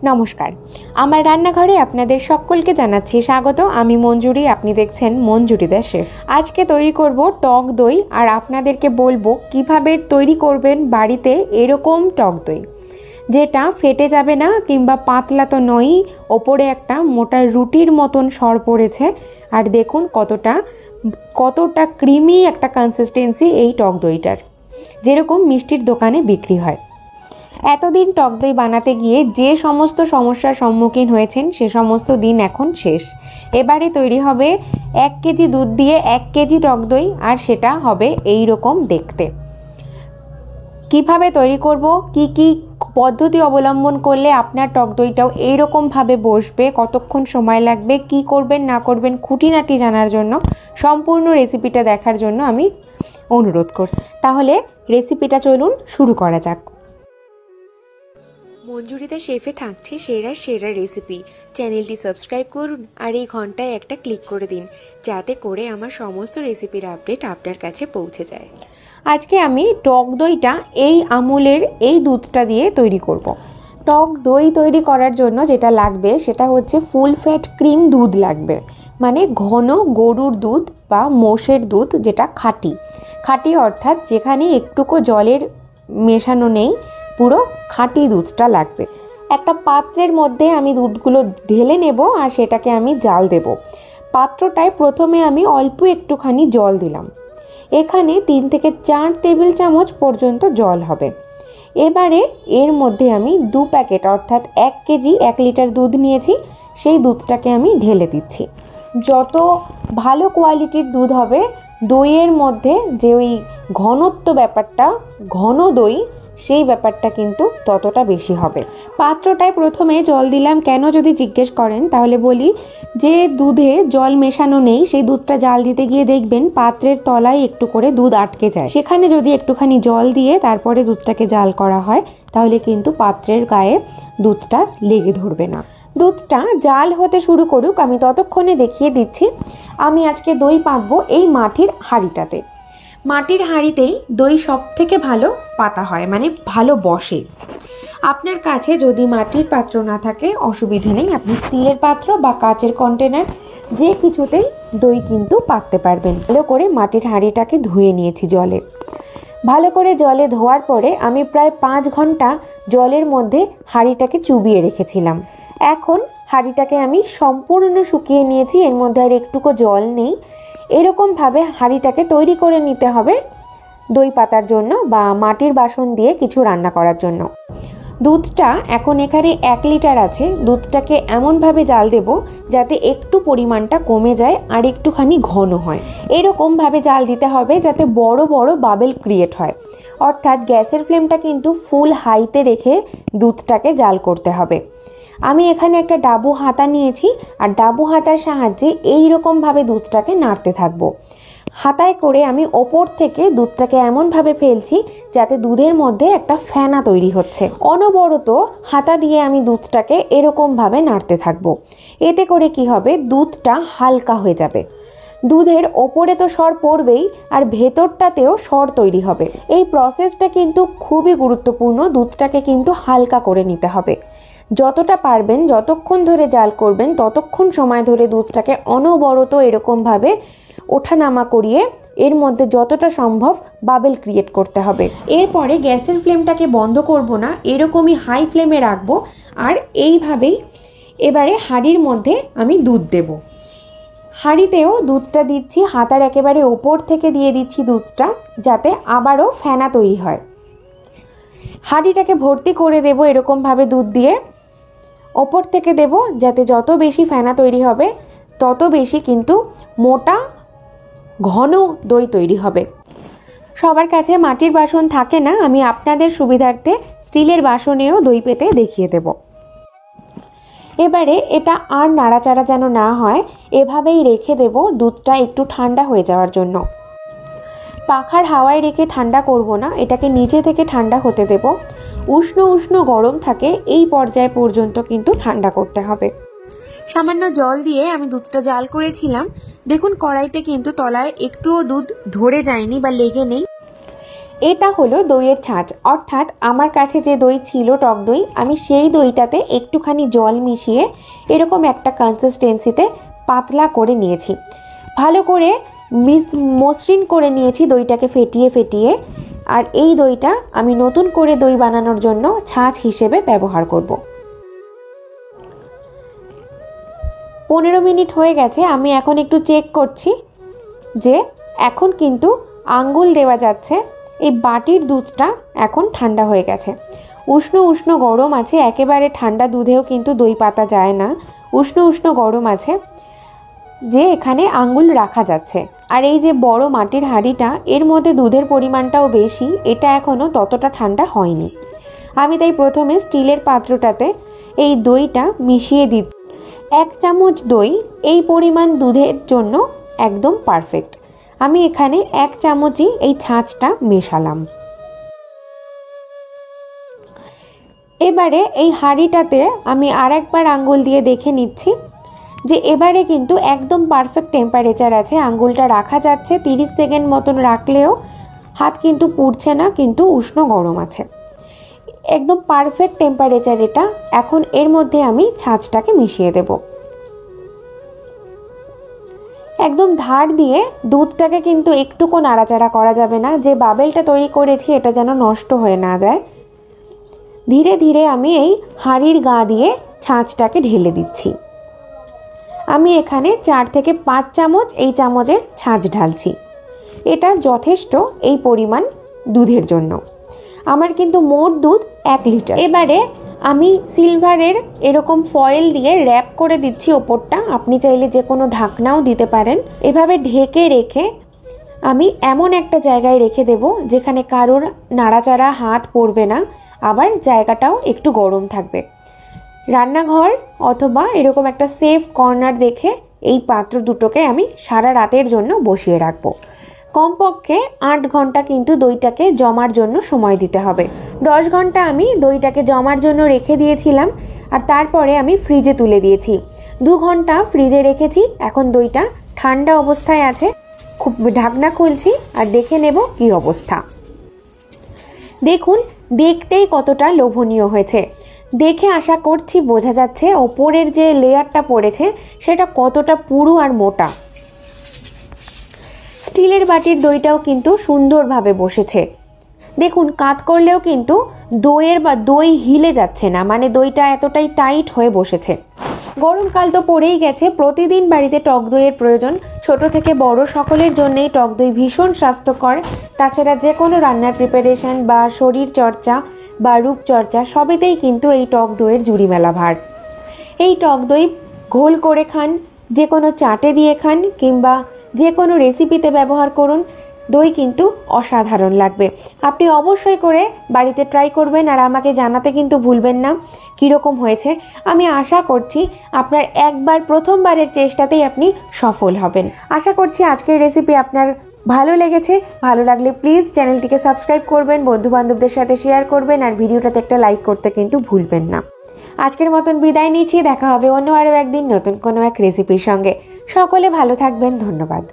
নমস্কার, আমার রান্নাঘরে আপনাদের সকলকে জানাচ্ছি স্বাগত। আমি মঞ্জুরি, আপনি দেখছেন মঞ্জুরি দ্য শেফ। আজকে তৈরি করব টক দই, আর আপনাদেরকে বলবো কিভাবে তৈরি করবেন বাড়িতে এরকম টক দই, যেটা ফেটে যাবে না কিংবা পাতলা তো নয়ই, ওপরে একটা মোটা রুটির মতন সর পড়েছে। আর দেখুন কতটা ক্রিমি একটা কনসিস্টেন্সি এই টক দইটার, যেরকম মিষ্টির দোকানে বিক্রি হয়। এতদিন টক দই বানাতে গিয়ে যে সমস্ত সমস্যার সম্মুখীন হয়েছেন সে সমস্ত দিন এখন শেষ। এবারে তৈরি হবে 1 কেজি দুধ দিয়ে 1 কেজি টক দই, আর সেটা হবে এই রকম দেখতে। কিভাবে তৈরি করব, কি কি পদ্ধতি অবলম্বন করলে আপনার টক দইটাও এইরকমভাবে বসবে, কতক্ষণ সময় লাগবে, কি করবেন না করবেন খুঁটিনাটি জানার জন্য, সম্পূর্ণ রেসিপিটা দেখার জন্য আমি অনুরোধ করছি। তাহলে রেসিপিটা চলুন শুরু করা যাক। মঞ্জুরি দ্য শেফে থাকছে সেরা রেসিপি। চ্যানেলটি সাবস্ক্রাইব করুন আর এই ঘন্টায় একটা ক্লিক করে দিন, যাতে করে আমার সমস্ত রেসিপির আপডেট আপনার কাছে পৌঁছে যায়। আজকে আমি টক দইটা এই আমুলের এই দুধটা দিয়ে তৈরি করব। টক দই তৈরি করার জন্য যেটা লাগবে সেটা হচ্ছে ফুল ফ্যাট ক্রিম দুধ লাগবে, মানে ঘন গরুর দুধ বা মোষের দুধ, যেটা খাঁটি অর্থাৎ যেখানে একটুকু জলের মেশানো নেই, পুরো খাঁটি দুধটা লাগবে। একটা পাত্রের মধ্যে আমি দুধগুলো ঢেলে নেব আর সেটাকে আমি জাল দেব। পাত্রটায় প্রথমে আমি অল্প একটুখানি জল দিলাম। এখানে 3 থেকে 4 টেবিল চামচ পর্যন্ত জল হবে। এবারে এর মধ্যে আমি 2 প্যাকেট অর্থাৎ 1 কেজি 1 লিটার দুধ নিয়েছি, সেই দুধটাকে আমি ঢেলে দিচ্ছি। যত ভালো কোয়ালিটির দুধ হবে, দইয়ের মধ্যে যে ওই ঘনত্ব ব্যাপারটা, ঘন দই, সেই ব্যাপারটা কিন্তু ততটা বেশি হবে। পাত্রটায় প্রথমে জল দিলাম কেন যদি জিজ্ঞেস করেন, তাহলে বলি যে দুধে জল মেশানো নেই, সেই দুধটা জাল দিতে গিয়ে দেখবেন পাত্রের তলায় একটু করে দুধ আটকে যায়। সেখানে যদি একটুখানি জল দিয়ে তারপরে দুধটাকে জাল করা হয়, তাহলে কিন্তু পাত্রের গায়ে দুধটা লেগে ধরবে না। দুধটা জাল হতে শুরু করুক, আমি ততক্ষণে দেখিয়ে দিচ্ছি আমি আজকে দই পাতবো এই মাটির হাঁড়িটাতে। মাটির হাঁড়িতেই দই সব থেকে ভালো পাতা হয়, মানে ভালো বসে। আপনার কাছে যদি মাটির পাত্র না থাকে অসুবিধে নেই, আপনি স্টিলের পাত্র বা কাচের কন্টেনার যে কিছুতেই দই কিন্তু পাততে পারবেন। ভালো করে মাটির হাঁড়িটাকে ধুয়ে নিয়েছি জলে। ভালো করে জলে ধোয়ার পরে আমি প্রায় 5 ঘন্টা জলের মধ্যে হাঁড়িটাকে চুবিয়ে রেখেছিলাম। এখন হাঁড়িটাকে আমি সম্পূর্ণ শুকিয়ে নিয়েছি, এর মধ্যে আর একটুকু জল নেই। এরকমভাবে হাঁড়িটাকে তৈরি করে নিতে হবে দই পাতার জন্য বা মাটির বাসন দিয়ে কিছু রান্না করার জন্য। দুধটা এখন এখানে 1 লিটার আছে। দুধটাকে এমনভাবে জাল দেব যাতে একটু পরিমাণটা কমে যায় আর একটুখানি ঘন হয়। এরকমভাবে জাল দিতে হবে যাতে বড় বড় বাবেল ক্রিয়েট হয়, অর্থাৎ গ্যাসের ফ্লেমটা কিন্তু ফুল হাইতে রেখে দুধটাকে জাল করতে হবে। আমি এখানে একটা ডাবু হাতা নিয়েছি, আর ডাবু হাতার সাহায্যে এইরকমভাবে দুধটাকে নাড়তে থাকবো। হাতায় করে আমি ওপর থেকে দুধটাকে এমনভাবে ফেলছি যাতে দুধের মধ্যে একটা ফেনা তৈরি হচ্ছে। অনবরত হাতা দিয়ে আমি দুধটাকে এরকমভাবে নাড়তে থাকবো। এতে করে কি হবে, দুধটা হালকা হয়ে যাবে। দুধের ওপরে তো সর পড়বেই, আর ভেতরটাতেও সর তৈরি হবে। এই প্রসেসটা কিন্তু খুবই গুরুত্বপূর্ণ। দুধটাকে কিন্তু হালকা করে নিতে হবে। যতটা পারবেন, যতক্ষণ ধরে জাল করবেন ততক্ষণ সময় ধরে দুধটাকে অনবরত এরকমভাবে ওঠানামা করিয়ে এর মধ্যে যতটা সম্ভব বাবেল ক্রিয়েট করতে হবে। এরপরে গ্যাসের ফ্লেমটাকে বন্ধ করব না, এরকমই হাই ফ্লেমে রাখবো। আর এইভাবেই এবারে হাঁড়ির মধ্যে আমি দুধ দেব। হাঁড়িতেও দুধটা দিচ্ছি, হাতার একেবারে ওপর থেকে দিয়ে দিচ্ছি দুধটা, যাতে আবারও ফেনা তৈরি হয়। হাঁড়িটাকে ভর্তি করে দেব এরকমভাবে দুধ দিয়ে, ওপর থেকে দেব, যাতে যত বেশি ফেনা তৈরি হবে তত বেশি কিন্তু মোটা ঘন দই তৈরি হবে। সবার কাছে মাটির বাসন থাকে না, আমি আপনাদের সুবিধার্থে স্টিলের বাসনেও দই পেতে দেখিয়ে দেব। এবারে এটা আর নাড়াচাড়া যেন না হয়, এভাবেই রেখে দেব দুধটা একটু ঠান্ডা হয়ে যাওয়ার জন্য। পাখার হাওয়ায় রেখে ঠান্ডা করব না, এটাকে নিচে থেকে ঠান্ডা হতে দেব। উষ্ণ উষ্ণ গরম থাকে এই পর্যায় পর্যন্ত কিন্তু ঠান্ডা করতে হবে। সামান্য জল দিয়ে আমি দুধটা জাল করেছিলাম। দেখুন কড়াইতে কিন্তু তলায় একটুও দুধ ধরে যায়নি বা লেগে নেই। এটা হলো দইয়ের ছাঁচ, অর্থাৎ আমার কাছে যে দই ছিল টক দই, আমি সেই দইটাতে একটুখানি জল মিশিয়ে এরকম একটা কনসিস্টেন্সিতে পাতলা করে নিয়েছি। ভালো করে মসৃণ করে নিয়েছি দইটাকে ফেটিয়ে ফেটিয়ে। আর এই দইটা আমি নতুন করে দই বানানোর জন্য ছাঁচ হিসেবে ব্যবহার করব। 15 মিনিট হয়ে গেছে। আমি এখন একটু চেক করছি যে এখন কিন্তু আঙ্গুল দেওয়া যাচ্ছে। এই বাটির দুধটা এখন ঠান্ডা হয়ে গেছে, উষ্ণ উষ্ণ গরম আছে, একেবারে ঠান্ডা দুধেও কিন্তু দই পাতা যায় না, উষ্ণ উষ্ণ গরম আছে যে এখানে আঙ্গুল রাখা যাচ্ছে। আর এই যে বড় মাটির হাঁড়িটা, এর মধ্যে দুধের পরিমাণটাও বেশি, এটা এখনও ততটা ঠান্ডা হয়নি। আমি তাই প্রথমে স্টিলের পাত্রটাতে এই দইটা মিশিয়ে দিচ্ছি। 1 চামচ দই এই পরিমাণ দুধের জন্য একদম পারফেক্ট। আমি এখানে 1 চামচই এই ছাঁচটা মেশালাম। এবারে এই হাঁড়িটাতে আমি আরেকবার আঙ্গুল দিয়ে দেখে নিচ্ছি যে এবারে কিন্তু একদম পারফেক্ট টেম্পারেচার আছে, আঙ্গুলটা রাখা যাচ্ছে। 30 সেকেন্ড মতন রাখলেও হাত কিন্তু পুড়ছে না, কিন্তু উষ্ণ গরম আছে, একদম পারফেক্ট টেম্পারেচার এটা। এখন এর মধ্যে আমি ছাঁচটাকে মিশিয়ে দেব। একদম ধার দিয়ে দুধটাকে কিন্তু একটুকু নাড়াচাড়া করা যাবে না, যে বাবেলটা তৈরি করেছি এটা যেন নষ্ট হয়ে না যায়। ধীরে ধীরে আমি এই হাঁড়ির গা দিয়ে ছাঁচটাকে ঢেলে দিচ্ছি। আমি এখানে 4 থেকে 5 চামচ এই চামচের ছাঁচ ঢালছি। এটা যথেষ্ট এই পরিমাণ দুধের জন্য। আমার কিন্তু মোট দুধ 1 লিটার। এবারে আমি সিলভারের এরকম ফয়েল দিয়ে র্যাপ করে দিচ্ছি ওপরটা। আপনি চাইলে যে কোনো ঢাকনাও দিতে পারেন। এভাবে ঢেকে রেখে আমি এমন একটা জায়গায় রেখে দেব যেখানে কারোর নাড়াচাড়া হাত পড়বে না, আবার জায়গাটাও একটু গরম থাকবে। রান্নাঘর অথবা এরকম একটা সেফ কর্নার দেখে এই পাত্র দুটোকে আমি সারা রাতের জন্য বসিয়ে রাখবো। কমপক্ষে 8 ঘন্টা কিন্তু দইটাকে জমার জন্য সময় দিতে হবে। 10 ঘন্টা আমি দইটাকে জমার জন্য রেখে দিয়েছিলাম, আর তারপরে আমি ফ্রিজে তুলে দিয়েছি। 2 ঘন্টা ফ্রিজে রেখেছি। এখন দইটা ঠান্ডা অবস্থায় আছে। খুব ঢাকনা খুলছি আর দেখে নেব কি অবস্থা। দেখুন দেখতেই কতটা লোভনীয় হয়েছে। দেখে আশা করছি বোঝা যাচ্ছে ওপরের যে লেয়ারটা পড়েছে সেটা কতটা পুরু আর মোটা। স্টিলের বাটির দইটাও কিন্তু সুন্দরভাবে বসেছে। দেখুন কাত করলেও কিন্তু দই হিলে যাচ্ছে না, মানে দইটা এতটাই টাইট হয়ে বসেছে। গরমকাল তো পড়েই গেছে, প্রতিদিন বাড়িতে টক দইয়ের প্রয়োজন। ছোট থেকে বড় সকলের জন্যই টক দই ভীষণ স্বাস্থ্যকর। তাছাড়া যে কোনো রান্নার প্রিপারেশন বা শরীর চর্চা বা রূপচর্চা সবেতেই কিন্তু এই টক দইয়ের জুড়ি মেলা ভার। এই টক দই ঘোল করে খান, যে কোনো চাটে দিয়ে খান, কিংবা যে কোনো রেসিপিতে ব্যবহার করুন, দই কিন্তু অসাধারণ লাগবে। আপনি অবশ্যই করে বাড়িতে ট্রাই করবেন আর আমাকে জানাতে কিন্তু ভুলবেন না কীরকম হয়েছে। আমি আশা করছি আপনার প্রথমবারের চেষ্টাতেই আপনি সফল হবেন। আশা করছি আজকের রেসিপি আপনার ভালো লেগেছে। ভালো লাগলে প্লিজ চ্যানেলটিকে সাবস্ক্রাইব করবেন, বন্ধুবান্ধবদের সাথে শেয়ার করবেন, আর ভিডিওটাতে একটা লাইক করতে কিন্তু ভুলবেন না। আজকের মতন বিদায় নিচ্ছি। দেখা হবে অন্য আরও একদিন নতুন কোনো এক রেসিপির সঙ্গে। সকলে ভালো থাকবেন। ধন্যবাদ।